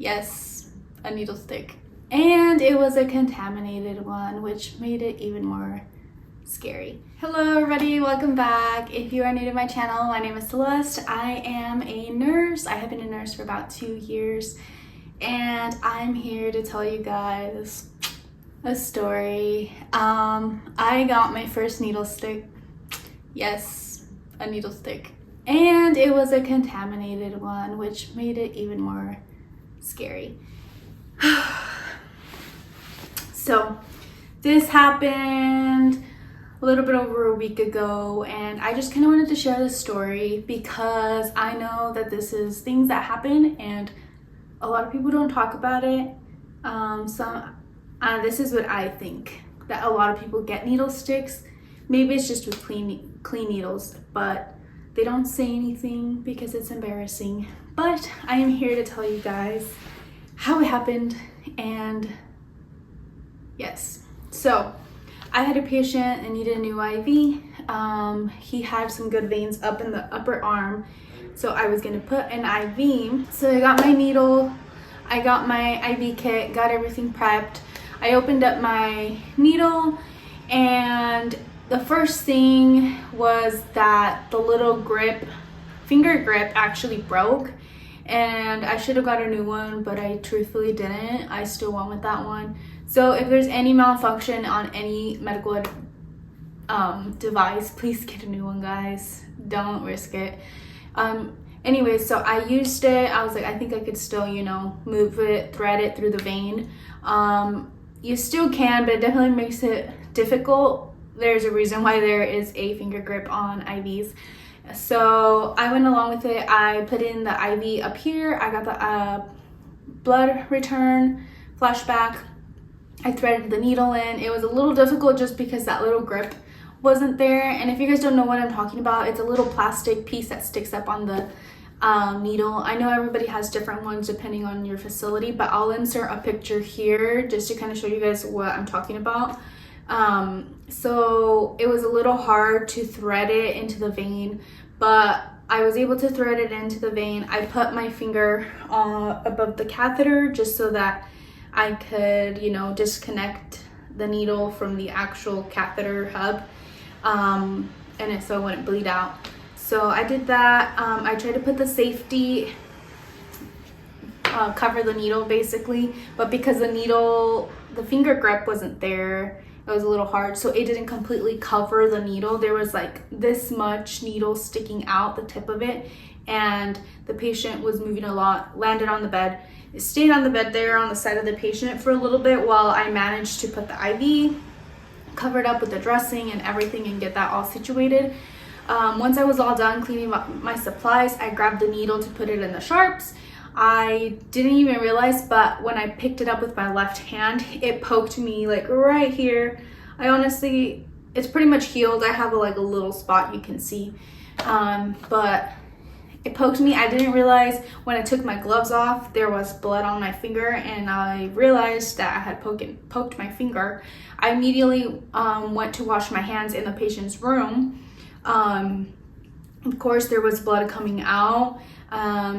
Yes, a needle stick. And it was a contaminated one, which made it even more scary. Hello everybody, welcome back. If you are new to my channel, my name is Celeste. I am a nurse. I have been a nurse for about 2 years, and I'm here to tell you guys a story. I got my first needle stick. Yes, a needle stick. And it was a contaminated one, which made it even more scary. So this happened a little bit over a week ago, and I just kind of wanted to share this story because I know that this is things that happen and a lot of people don't talk about it. This is what I think, that a lot of people get needle sticks. Maybe it's just with clean needles, but they don't say anything because it's embarrassing. But I am here to tell you guys how it happened. And yes, so I had a patient that needed a new IV. He had some good veins up in the upper arm, so I was gonna put an IV. So I got my needle, I got my IV kit, got everything prepped. I opened up my needle, and the first thing was that the little finger grip actually broke, and I should have got a new one, but I truthfully didn't. I still went with that one. So if there's any malfunction on any medical device, please get a new one, guys. Don't risk it. Anyway, so I used it. I was like, I think I could still, move it, thread it through the vein. You still can, but it definitely makes it difficult. There's a reason why there is a finger grip on IVs. So I went along with it. I put in the IV up here. I got the blood return flashback. I threaded the needle in. It was a little difficult just because that little grip wasn't there. And if you guys don't know what I'm talking about, it's a little plastic piece that sticks up on the needle. I know everybody has different ones depending on your facility, but I'll insert a picture here just to kind of show you guys what I'm talking about. So it was a little hard to thread it into the vein, but I was able to thread it into the vein. I put my finger above the catheter just so that I could, disconnect the needle from the actual catheter hub, so it wouldn't bleed out. So I did that. I tried to put the safety, cover the needle basically, but because the finger grip wasn't there, it was a little hard, so it didn't completely cover the needle. There was like this much needle sticking out the tip of it, and the patient was moving a lot, landed on the bed. It stayed on the bed there on the side of the patient for a little bit while I managed to put the IV, cover it up with the dressing and everything, and get that all situated. Once I was all done cleaning up my supplies, I grabbed the needle to put it in the sharps. I didn't even realize, but when I picked it up with my left hand, it poked me like right here. It's pretty much healed. I have a little spot you can see, but it poked me. I didn't realize when I took my gloves off, there was blood on my finger, and I realized that I had poked my finger. I immediately went to wash my hands in the patient's room. Of course, there was blood coming out.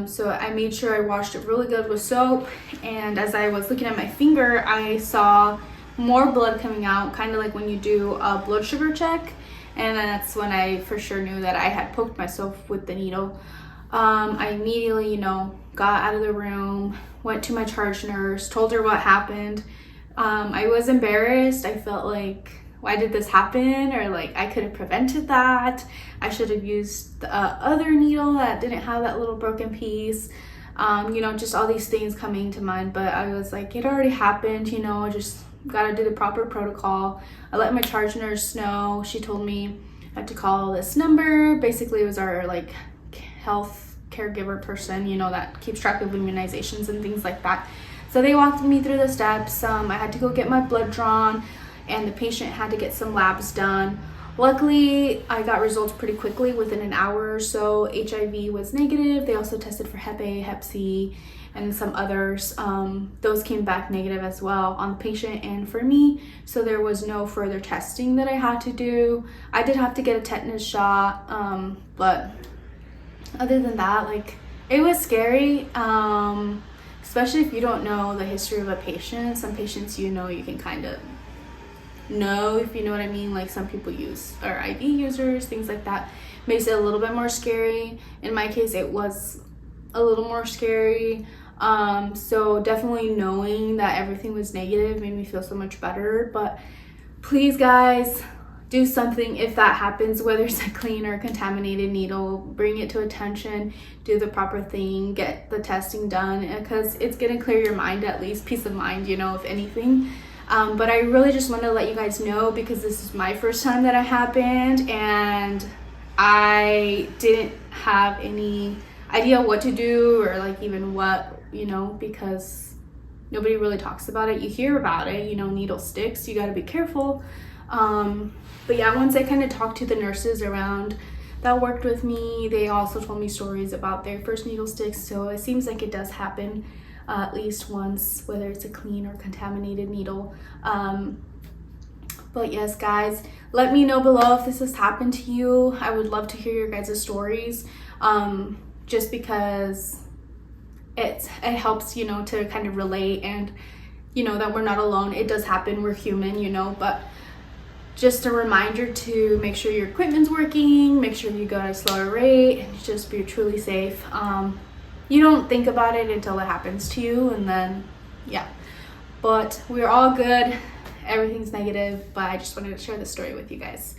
So I made sure I washed it really good with soap, and as I was looking at my finger, I saw more blood coming out, kind of like when you do a blood sugar check, and then that's when I for sure knew that I had poked myself with the needle. I immediately, got out of the room, went to my charge nurse, told her what happened. I was embarrassed. I felt like, why did this happen? Or I could have prevented that. I should have used the other needle that didn't have that little broken piece. Just all these things coming to mind. But I was like, it already happened, just gotta do the proper protocol. I let my charge nurse know. She told me I had to call this number. Basically, it was our health caregiver person, that keeps track of immunizations and things like that. So they walked me through the steps. I had to go get my blood drawn, and the patient had to get some labs done. Luckily, I got results pretty quickly, within an hour or so. HIV was negative. They also tested for Hep A, Hep C, and some others. Those came back negative as well on the patient and for me. So there was no further testing that I had to do. I did have to get a tetanus shot, but other than that, it was scary. especially if you don't know the history of a patient. Some patients, you know, you can kind of know, if you know what I mean. Like some people are IV users, things like that. Makes it a little bit more scary. In my case, it was a little more scary. So definitely knowing that everything was negative made me feel so much better. But please, guys, do something if that happens, whether it's a clean or contaminated needle. Bring it to attention, do the proper thing, get the testing done, because it's gonna clear your mind, at least peace of mind, you know, if anything. But I really just want to let you guys know, because this is my first time that it happened, and I didn't have any idea what to do, or like even what, you know, because nobody really talks about it. You hear about it, you know, needle sticks, you got to be careful. But yeah, once I kind of talked to the nurses around that worked with me, they also told me stories about their first needle sticks. So it seems like it does happen at least once, whether it's a clean or contaminated needle. But yes, guys, let me know below if this has happened to you. I would love to hear your guys' stories, just because it helps, you know, to kind of relate, and you know that we're not alone. It does happen, we're human, you know. But just a reminder to make sure your equipment's working, make sure you go at a slower rate, and just be truly safe. You don't think about it until it happens to you, and then yeah. But we're all good, everything's negative, but I just wanted to share this story with you guys.